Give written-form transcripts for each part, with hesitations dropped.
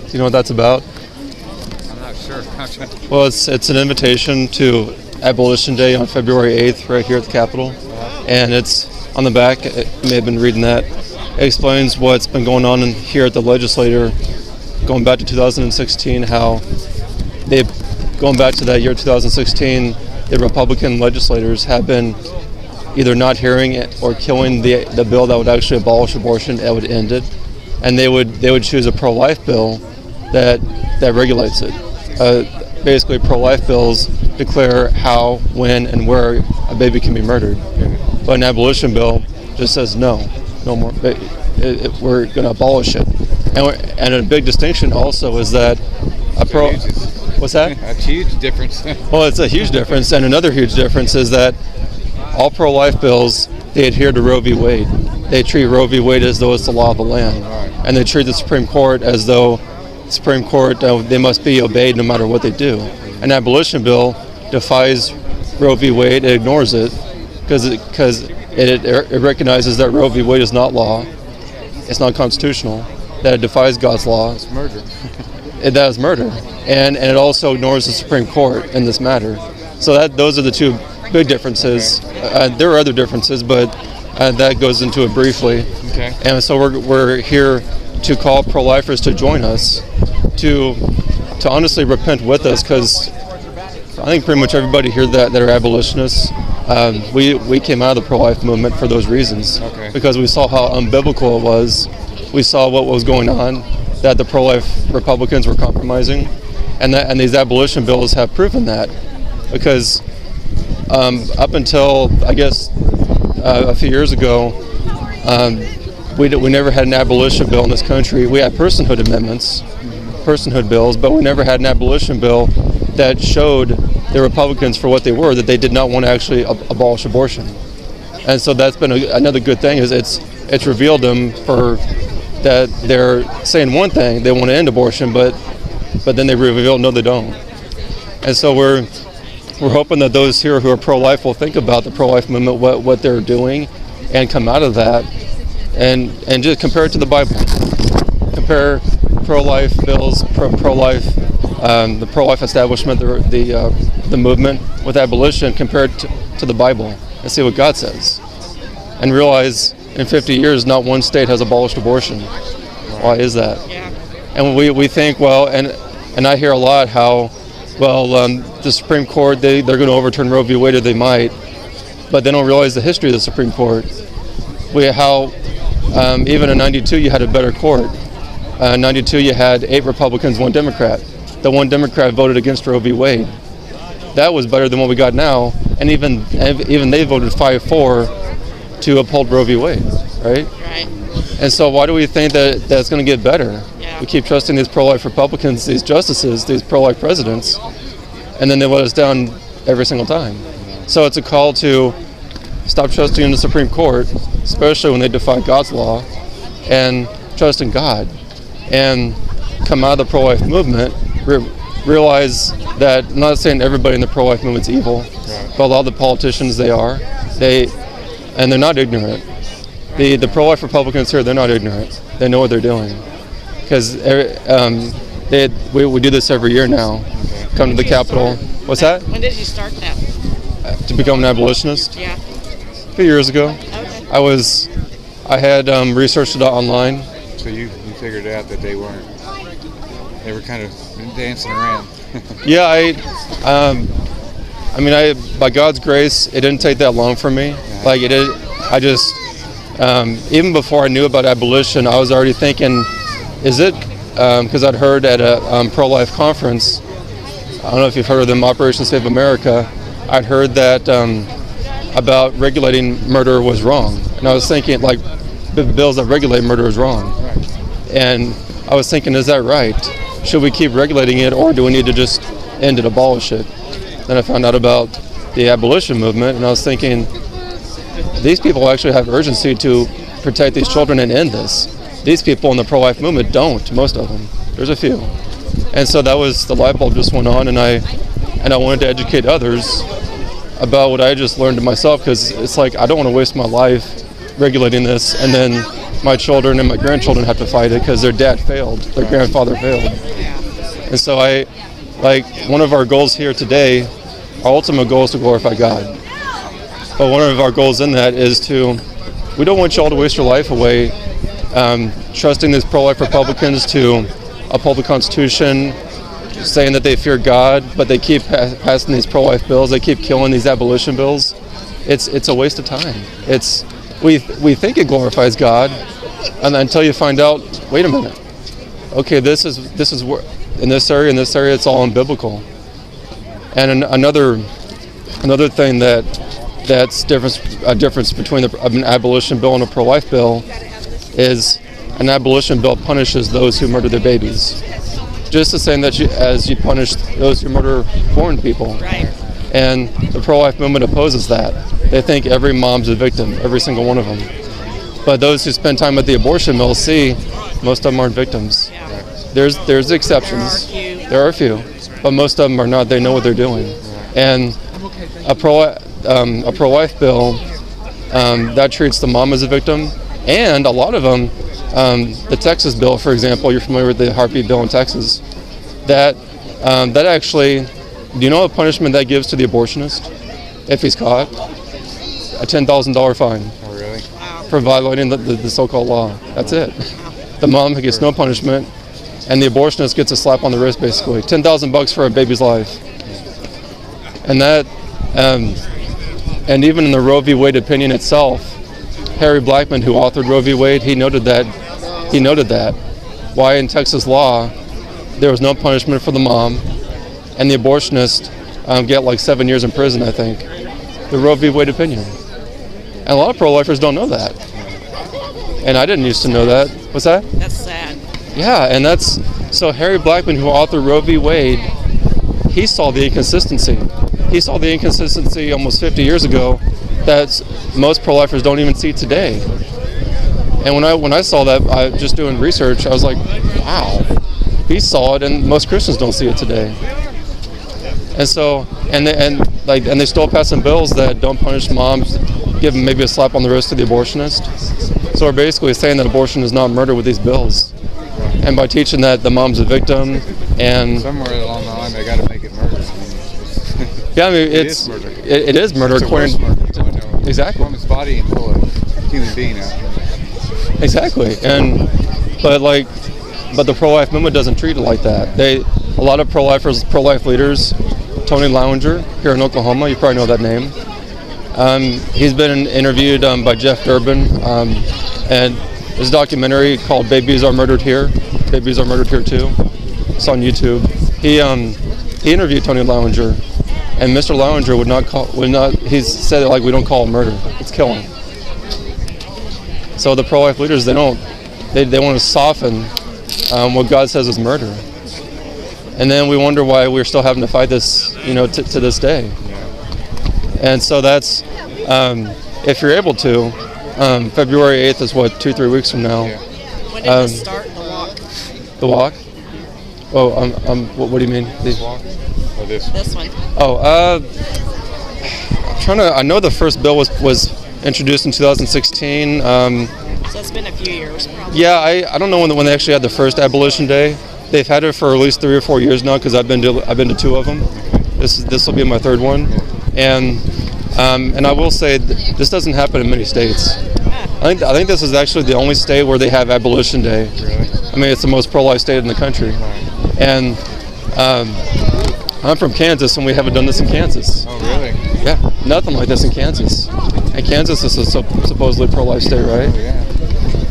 Do you know what that's about? I'm not sure. Well, it's an invitation to Abolition Day on February 8th right here at the Capitol. And it's on the back, you may have been reading that. It explains what's been going on here at the legislature going back to 2016, how going back to that year 2016, the Republican legislators have been either not hearing it or killing the bill that would actually abolish abortion. It would end it, and they would choose a pro-life bill that regulates it. Basically, pro-life bills declare how, when, and where a baby can be murdered. But an abolition bill just says no more. We're going to abolish it. And a big distinction also is that what's that? A huge difference. Well, it's a huge difference, and another huge difference is that all pro-life bills, they adhere to Roe v. Wade. They treat Roe v. Wade as though it's the law of the land, and they treat the Supreme Court as though the Supreme Court, they must be obeyed no matter what they do. An abolition bill defies Roe v. Wade. It ignores it because it recognizes that Roe v. Wade is not law. It's not constitutional. That it defies God's law. It's murder. That is murder, and it also ignores the Supreme Court in this matter. So those are the two big differences. There are other differences, but that goes into it briefly. Okay. And so we're here to call pro-lifers to join us, to honestly repent with us, because I think pretty much everybody here that are abolitionists, we came out of the pro-life movement for those reasons. Okay. Because we saw how unbiblical it was. We saw what was going on, that the pro-life Republicans were compromising, and these abolition bills have proven that. Because up until, I guess, a few years ago, we never had an abolition bill in this country. We had personhood amendments, personhood bills, but we never had an abolition bill that showed the Republicans for what they were, that they did not want to actually abolish abortion. And so that's been another good thing, is it's revealed them for that they're saying one thing, they want to end abortion, but then they reveal no, they don't. And so we're hoping that those here who are pro-life will think about the pro-life movement, what they're doing, and come out of that and just compare it to the Bible. Compare pro-life bills, pro-life, the pro-life establishment, the movement with abolition, compare it to the Bible and see what God says. And realize in 50 years, not one state has abolished abortion. Why is that? Yeah. And we think, well, and I hear a lot how, well, the Supreme Court, they're going to overturn Roe v. Wade, or they might, but they don't realize the history of the Supreme Court. Even in 92, you had a better court. In 92, you had 8 Republicans, 1 Democrat. The 1 Democrat voted against Roe v. Wade. That was better than what we got now, and even they voted 5-4 to uphold Roe v. Wade, right? Right. And so why do we think that that's going to get better? Yeah. We keep trusting these pro-life Republicans, these justices, these pro-life presidents, and then they let us down every single time. So it's a call to stop trusting in the Supreme Court, especially when they defy God's law, and trust in God, and come out of the pro-life movement, realize that, I'm not saying everybody in the pro-life movement's evil, but a lot of the politicians, and they're not ignorant. The pro-life Republicans here, they're not ignorant. They know what they're doing. Because we do this every year now. Come to the Capitol. What's that? When did you start that? To become an abolitionist? Yeah. A few years ago. Okay. I had researched it online. So you figured out that they were kind of dancing around. Yeah, by God's grace, it didn't take that long for me. Like it did, I just, even before I knew about abolition, I was already thinking, is it, because I'd heard at a pro-life conference, I don't know if you've heard of them, Operation Save America, I'd heard that about regulating murder was wrong. And I was thinking, like, the bills that regulate murder is wrong. And I was thinking, is that right? Should we keep regulating it, or do we need to just end it, abolish it? Then I found out about the abolition movement, and I was thinking, these people actually have urgency to protect these children and end this. These people in the pro-life movement don't, most of them. There's a few. And so that was, the light bulb just went on, and I wanted to educate others about what I just learned to myself, because it's like, I don't want to waste my life regulating this and then my children and my grandchildren have to fight it because their dad failed, their grandfather failed. And so one of our goals here today, our ultimate goal is to glorify God. But one of our goals in that is we don't want y'all to waste your life away trusting these pro-life Republicans to uphold the Constitution, saying that they fear God, but they keep passing these pro-life bills. They keep killing these abolition bills. It's a waste of time. We think it glorifies God, and until you find out, wait a minute. Okay, this is where in this area, it's all unbiblical. And another thing that's a difference between an abolition bill and a pro-life bill is an abolition bill punishes those who murder their babies, just the same as you punish those who murder foreign people. Right. And the pro-life movement opposes that. They think every mom's a victim, every single one of them. But those who spend time at the abortion mill see most of them aren't victims. Yeah. There's exceptions. There are a few, but most of them are not. They know what they're doing. And a pro-life bill that treats the mom as a victim, and a lot of them, the Texas bill, for example, you're familiar with the heartbeat bill in Texas, that actually, do you know what punishment that gives to the abortionist if he's caught? A $10,000 fine. Oh, really? For violating the so-called law. That's it. The mom gets no punishment, and the abortionist gets a slap on the wrist, basically. $10,000 for a baby's life. And and even in the Roe v. Wade opinion itself, Harry Blackman, who authored Roe v. Wade, he noted that. Why in Texas law there was no punishment for the mom, and the abortionist get like 7 years in prison, I think. The Roe v. Wade opinion. And a lot of pro-lifers don't know that. And I didn't used to know that. What's that? That's sad. Yeah, and so Harry Blackman, who authored Roe v. Wade, he saw the inconsistency. He saw the inconsistency almost 50 years ago that most pro-lifers don't even see today. And when I saw that, just doing research, I was like, wow, he saw it, and most Christians don't see it today. And so, and they still passing bills that don't punish moms, give them maybe a slap on the wrist to the abortionist. So we're basically saying that abortion is not murder with these bills. And by teaching that the mom's a victim, and somewhere along the line they got to make it murder. yeah, I mean it is murder. It is murder. It's a worse murder. Exactly. Woman's body and pull a human being out. Exactly. But the pro-life movement doesn't treat it like that. A lot of pro-life leaders, Tony Lounger here in Oklahoma, you probably know that name. He's been interviewed by Jeff Durbin, and there's a documentary called "Babies Are Murdered Here." Babies are murdered here too. It's on YouTube. He interviewed Tony Lounger, and Mr. Lounger he said it like we don't call it murder, it's killing. So the pro-life leaders, they want to soften what God says is murder. And then we wonder why we're still having to fight this, to this day. And so that's, if you're able to, February 8th is 2-3 weeks from now. When did this start, the walk? The walk? Oh, what do you mean? This walk? Or this? This one. Oh, I know the first bill was introduced in 2016. So it's been a few years, probably. Yeah, I don't know when they actually had the first abolition day. They've had it for at least 3 or 4 years now because I've been to 2 of them. This will be my 3rd one, and I will say this doesn't happen in many states. I think this is actually the only state where they have abolition day. Really? I mean, it's the most pro-life state in the country, and I'm from Kansas, and we haven't done this in Kansas. Oh, really? Yeah, nothing like this in Kansas. And Kansas is a supposedly pro-life state, right? Oh, yeah.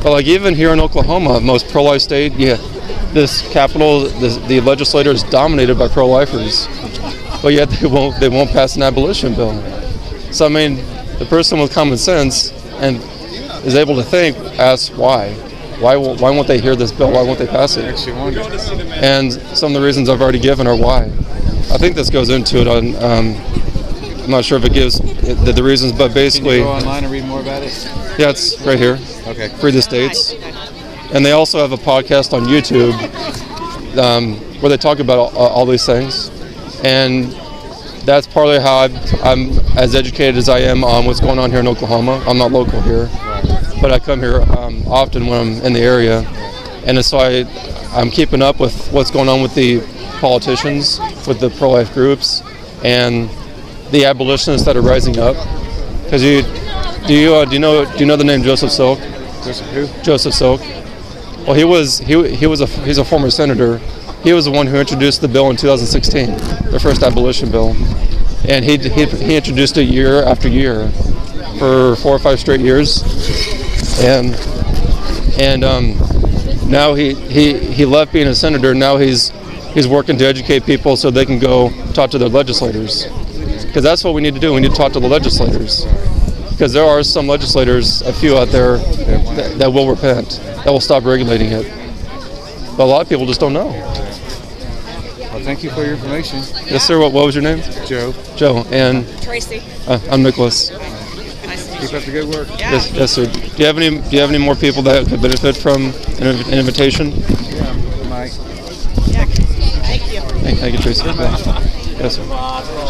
But even here in Oklahoma, most pro-life state, this capital, the legislature is dominated by pro-lifers, but yet they won't pass an abolition bill. So I mean, the person with common sense and is able to think asks why won't they hear this bill? Why won't they pass it? Makes you wonder. And some of the reasons I've already given are why. I think this goes into it on. I'm not sure if it gives the reasons, but basically. Can you go online and read more about it? Yeah, it's right here. Okay. Free the States. And they also have a podcast on YouTube where they talk about all these things. And that's partly how I'm as educated as I am on what's going on here in Oklahoma. I'm not local here. but I come here often when I'm in the area, and so I'm keeping up with what's going on with the politicians, with the pro-life groups, and the abolitionists that are rising up. Because do you know the name Joseph Silk? Joseph who? Joseph Silk. Well, he's a former senator. He was the one who introduced the bill in 2016, the first abolition bill, and he introduced it year after year for 4 or 5 straight years, and now he left being a senator. Now he's working to educate people so they can go talk to their legislators, because that's what we need to do. We need to talk to the legislators, because there are some legislators, a few out there, that will repent, that will stop regulating it. But a lot of people just don't know. Well, thank you for your information. Yes, sir. What was your name? Joe. Joe. And Tracy. I'm Nicholas. Nice to meet Keep you. up the good work. Yeah. Yes, sir. Do you have any more people that could benefit from an invitation? Yeah, Mike. Yeah. Thank you. Thank you, Tracy. Yes, sir.